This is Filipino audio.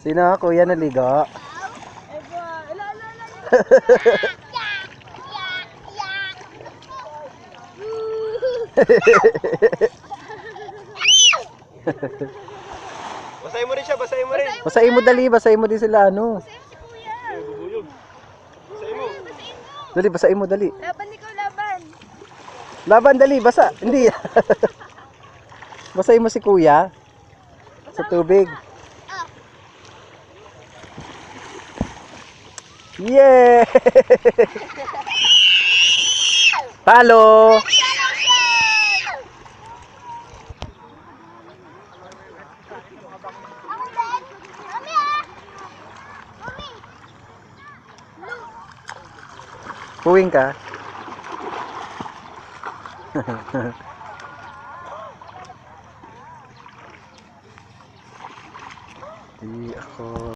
Sino? Kuya naligo? Basahin mo rin siya, basahin mo rin. Basahin mo dali, basahin mo din sila ano. Bubuyog. Basahin mo. Dali, basahin mo dali. Laban ikaw, laban. Laban dali, basa. Hindi. Basahin mo si kuya. Sa tubig. Yeah! Talo! Puwing ka. Di ako